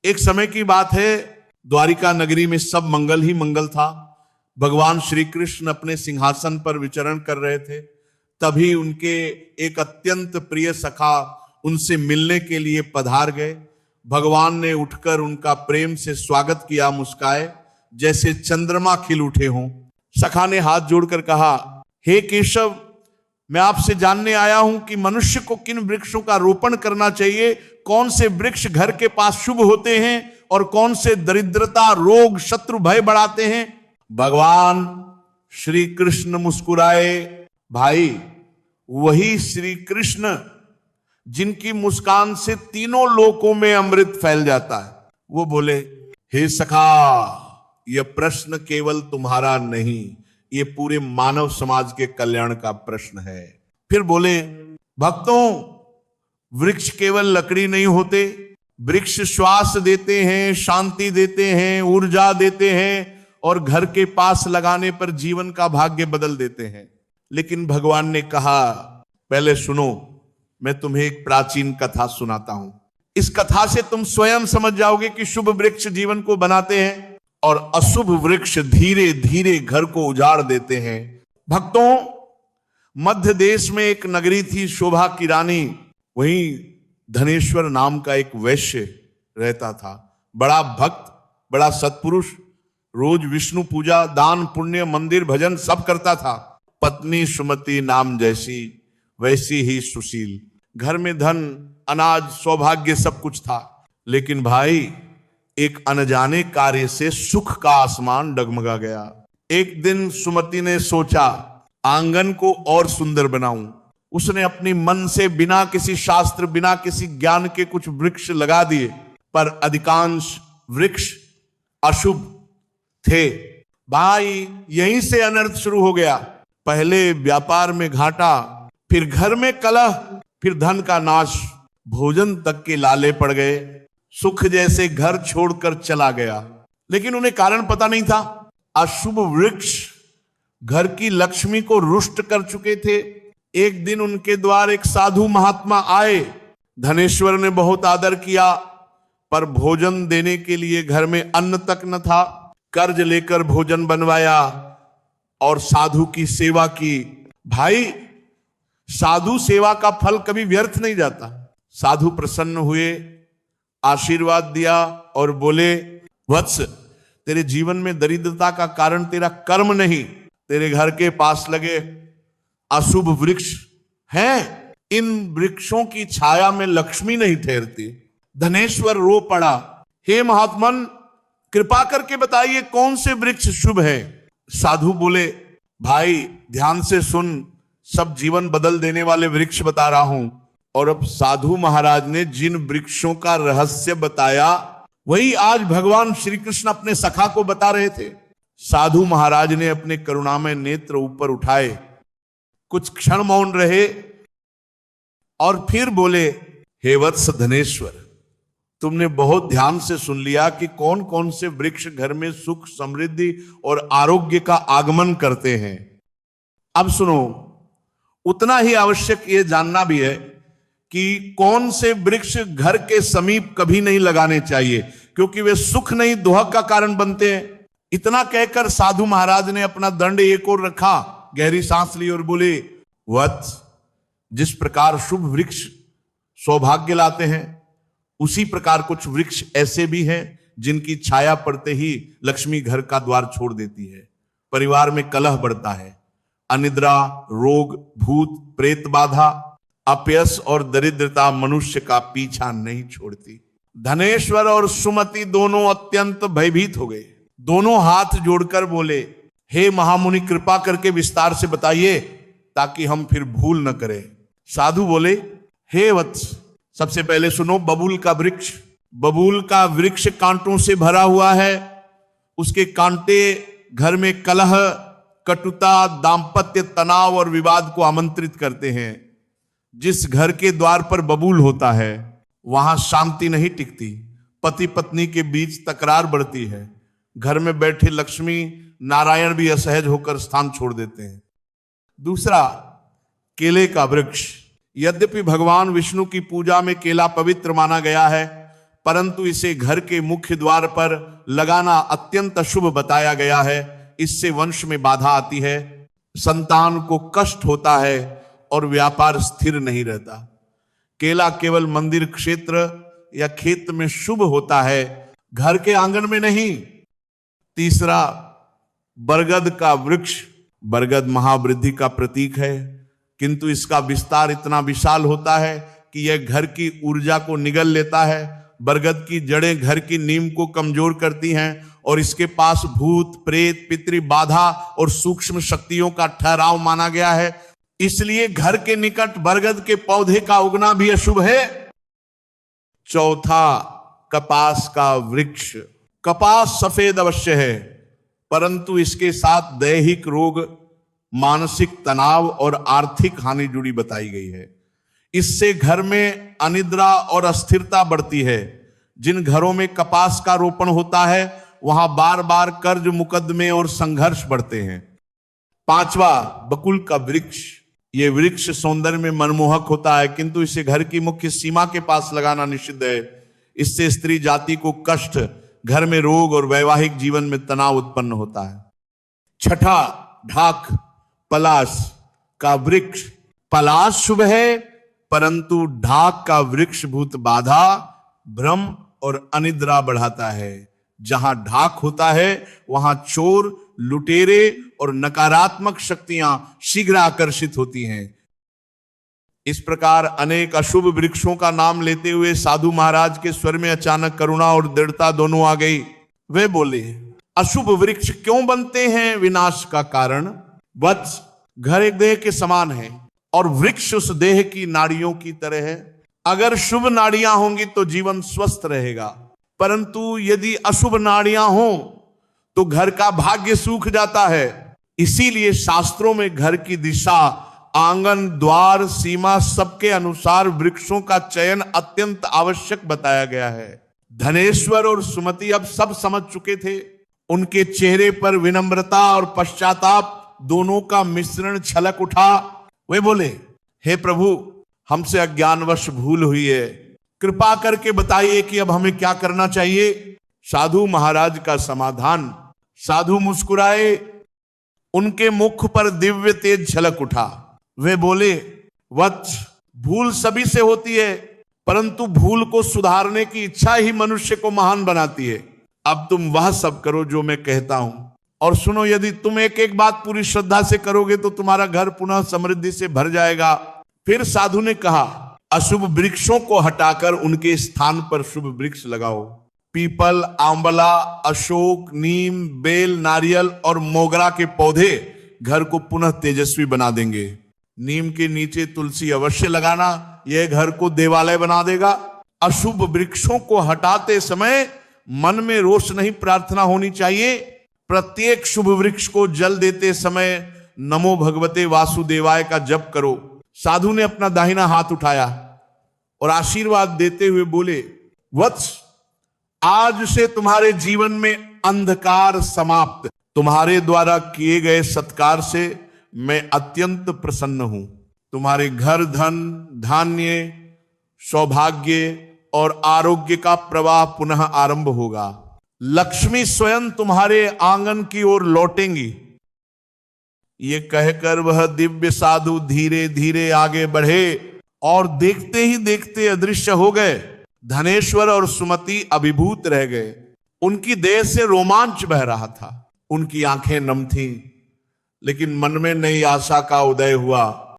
एक समय की बात है, द्वारिका नगरी में सब मंगल ही मंगल था। भगवान श्री कृष्ण अपने सिंहासन पर विचरण कर रहे थे। तभी उनके एक अत्यंत प्रिय सखा उनसे मिलने के लिए पधार गए। भगवान ने उठकर उनका प्रेम से स्वागत किया, मुस्काए जैसे चंद्रमा खिल उठे हों। सखा ने हाथ जोड़कर कहा, हे केशव, मैं आपसे जानने आया हूं कि मनुष्य को किन वृक्षों का रोपण करना चाहिए, कौन से वृक्ष घर के पास शुभ होते हैं और कौन से दरिद्रता, रोग, शत्रु भय बढ़ाते हैं। भगवान श्री कृष्ण मुस्कुराए। भाई, वही श्री कृष्ण जिनकी मुस्कान से तीनों लोकों में अमृत फैल जाता है, वो बोले, हे सखा, यह प्रश्न केवल तुम्हारा नहीं, ये पूरे मानव समाज के कल्याण का प्रश्न है। फिर बोले, भक्तों, वृक्ष केवल लकड़ी नहीं होते, वृक्ष श्वास देते हैं, शांति देते हैं, ऊर्जा देते हैं और घर के पास लगाने पर जीवन का भाग्य बदल देते हैं। लेकिन भगवान ने कहा, पहले सुनो, मैं तुम्हें एक प्राचीन कथा सुनाता हूं। इस कथा से तुम स्वयं समझ जाओगे कि शुभ वृक्ष जीवन को बनाते हैं और अशुभ वृक्ष धीरे धीरे घर को उजाड़ देते हैं। भक्तों, मध्य देश में एक नगरी थी, शोभा की रानी। वहीं धनेश्वर नाम का एक वैश्य रहता था। बड़ा भक्त, बड़ा सत्पुरुष, रोज विष्णु पूजा, दान पुण्य, मंदिर भजन सब करता था। पत्नी सुमति नाम जैसी, वैसी ही सुशील। घर में धन, अनाज, सौभाग्य सब कुछ था। लेकिन भाई, एक अनजाने कार्य से सुख का आसमान डगमगा गया। एक दिन सुमति ने सोचा, आंगन को और सुंदर बनाऊं। उसने अपनी मन से बिना किसी शास्त्र, बिना किसी ज्ञान के कुछ वृक्ष लगा दिए, पर अधिकांश वृक्ष अशुभ थे। भाई, यहीं से अनर्थ शुरू हो गया। पहले व्यापार में घाटा, फिर घर में कलह, फिर धन का नाश, भोजन तक के लाले पड़ गए। सुख जैसे घर छोड़कर चला गया। लेकिन उन्हें कारण पता नहीं था। अशुभ वृक्ष घर की लक्ष्मी को रुष्ट कर चुके थे। एक दिन उनके द्वार एक साधु महात्मा आए। धनेश्वर ने बहुत आदर किया, पर भोजन देने के लिए घर में अन्न तक न था। कर्ज लेकर भोजन बनवाया और साधु की सेवा की। भाई, साधु सेवा का फल कभी व्यर्थ नहीं जाता। साधु प्रसन्न हुए, आशीर्वाद दिया और बोले, वत्स, तेरे जीवन में दरिद्रता का कारण तेरा कर्म नहीं, तेरे घर के पास लगे अशुभ वृक्ष हैं। इन वृक्षों की छाया में लक्ष्मी नहीं ठहरती। धनेश्वर रो पड़ा, हे महात्मन, कृपा करके बताइए कौन से वृक्ष शुभ है। साधु बोले, भाई ध्यान से सुन, सब जीवन बदल देने वाले वृक्ष बता रहा हूं। और अब साधु महाराज ने जिन वृक्षों का रहस्य बताया, वही आज भगवान श्री कृष्ण अपने सखा को बता रहे थे। साधु महाराज ने अपने करुणामय नेत्र ऊपर उठाए, कुछ क्षण मौन रहे और फिर बोले, हे वत्स धनेश्वर, तुमने बहुत ध्यान से सुन लिया कि कौन कौन से वृक्ष घर में सुख, समृद्धि और आरोग्य का आगमन करते हैं। अब सुनो, उतना ही आवश्यक यह जानना भी है कि कौन से वृक्ष घर के समीप कभी नहीं लगाने चाहिए, क्योंकि वे सुख नहीं, दुख का कारण बनते हैं। इतना कहकर साधु महाराज ने अपना दंड एक ओर रखा, गहरी सांस ली और बोले, वत्स, जिस प्रकार शुभ वृक्ष सौभाग्य लाते हैं, उसी प्रकार कुछ वृक्ष ऐसे भी हैं जिनकी छाया पड़ते ही लक्ष्मी घर का द्वार छोड़ देती है। परिवार में कलह बढ़ता है। अनिद्रा, रोग, भूत प्रेत बाधा, अपयश और दरिद्रता मनुष्य का पीछा नहीं छोड़ती। धनेश्वर और सुमति दोनों अत्यंत भयभीत हो गए। दोनों हाथ जोड़कर बोले, हे महामुनि, कृपा करके विस्तार से बताइए ताकि हम फिर भूल न करें। साधु बोले, हे वत्स, सबसे पहले सुनो, बबूल का वृक्ष। बबूल का वृक्ष कांटों से भरा हुआ है। उसके कांटे घर में कलह, कटुता, दाम्पत्य तनाव और विवाद को आमंत्रित करते हैं। जिस घर के द्वार पर बबूल होता है, वहां शांति नहीं टिकती, पति पत्नी के बीच तकरार बढ़ती है। घर में बैठे लक्ष्मी नारायण भी असहज होकर स्थान छोड़ देते हैं। दूसरा, केले का वृक्ष। यद्यपि भगवान विष्णु की पूजा में केला पवित्र माना गया है, परंतु इसे घर के मुख्य द्वार पर लगाना अत्यंत अशुभ बताया गया है। इससे वंश में बाधा आती है, संतान को कष्ट होता है और व्यापार स्थिर नहीं रहता। केला केवल मंदिर क्षेत्र या खेत में शुभ होता है, घर के आंगन में नहीं। तीसरा, बरगद का वृक्ष। बरगद महावृद्धि का प्रतीक है, किंतु इसका विस्तार इतना विशाल होता है कि यह घर की ऊर्जा को निगल लेता है। बरगद की जड़ें घर की नींव को कमजोर करती हैं और इसके पास भूत प्रेत पितृ बाधा और सूक्ष्म शक्तियों का ठहराव माना गया है। इसलिए घर के निकट बरगद के पौधे का उगना भी अशुभ है। चौथा, कपास का वृक्ष। कपास सफेद अवश्य है, परंतु इसके साथ दैहिक रोग, मानसिक तनाव और आर्थिक हानि जुड़ी बताई गई है। इससे घर में अनिद्रा और अस्थिरता बढ़ती है। जिन घरों में कपास का रोपण होता है वहां बार बार कर्ज मुकदमे और संघर्ष बढ़ते हैं। पांचवा, बकुल का वृक्ष। यह वृक्ष सौंदर्य में मनमोहक होता है, किंतु इसे घर की मुख्य सीमा के पास लगाना निषिद्ध है। इससे स्त्री जाति को कष्ट, घर में रोग और वैवाहिक जीवन में तनाव उत्पन्न होता है। छठा, ढाक पलाश का वृक्ष। पलाश शुभ है, परंतु ढाक का वृक्ष भूत बाधा, भ्रम और अनिद्रा बढ़ाता है। जहां ढाक होता है वहां चोर, लुटेरे और नकारात्मक शक्तियां शीघ्र आकर्षित होती हैं। इस प्रकार अनेक अशुभ वृक्षों का नाम लेते हुए साधु महाराज के स्वर में अचानक करुणा और दृढ़ता दोनों आ गई। वे बोले, अशुभ वृक्ष क्यों बनते हैं? विनाश का कारण। वत्स, घर एक देह के समान है और वृक्ष उस देह की नाड़ियों की तरह है। अगर शुभ नाड़ियां होंगी तो जीवन स्वस्थ रहेगा, परंतु यदि अशुभ नाड़ियां हों तो घर का भाग्य सूख जाता है। इसीलिए शास्त्रों में घर की दिशा, आंगन, द्वार, सीमा सबके अनुसार वृक्षों का चयन अत्यंत आवश्यक बताया गया है। धनेश्वर और सुमति अब सब समझ चुके थे। उनके चेहरे पर विनम्रता और पश्चाताप दोनों का मिश्रण छलक उठा। वे बोले, हे प्रभु, हमसे अज्ञानवश भूल हुई है, कृपा करके बताइए कि अब हमें क्या करना चाहिए। साधु महाराज का समाधान। साधु मुस्कुराए, उनके मुख पर दिव्य तेज झलक उठा। वे बोले, वत्स, भूल सभी से होती है, परंतु भूल को सुधारने की इच्छा ही मनुष्य को महान बनाती है। अब तुम वह सब करो जो मैं कहता हूं, और सुनो, यदि तुम एक एक बात पूरी श्रद्धा से करोगे तो तुम्हारा घर पुनः समृद्धि से भर जाएगा। फिर साधु ने कहा, अशुभ वृक्षों को हटाकर उनके स्थान पर शुभ वृक्ष लगाओ। पीपल, आंवला, अशोक, नीम, बेल, नारियल और मोगरा के पौधे घर को पुनः तेजस्वी बना देंगे। नीम के नीचे तुलसी अवश्य लगाना, यह घर को देवालय बना देगा। अशुभ वृक्षों को हटाते समय मन में रोष नहीं, प्रार्थना होनी चाहिए। प्रत्येक शुभ वृक्ष को जल देते समय नमो भगवते वासुदेवाय का जप करो। साधु ने अपना दाहिना हाथ उठाया और आशीर्वाद देते हुए बोले, वत्स, आज से तुम्हारे जीवन में अंधकार समाप्त। तुम्हारे द्वारा किए गए सत्कार से मैं अत्यंत प्रसन्न हूं। तुम्हारे घर धन, धान्य, सौभाग्य और आरोग्य का प्रवाह पुनः आरंभ होगा। लक्ष्मी स्वयं तुम्हारे आंगन की ओर लौटेंगी। ये कहकर वह दिव्य साधु धीरे धीरे आगे बढ़े और देखते ही देखते अदृश्य हो गए। धनेश्वर और सुमति अभिभूत रह गए। उनकी देह से रोमांच बह रहा था। उनकी आंखें नम थीं, लेकिन मन में नई आशा का उदय हुआ।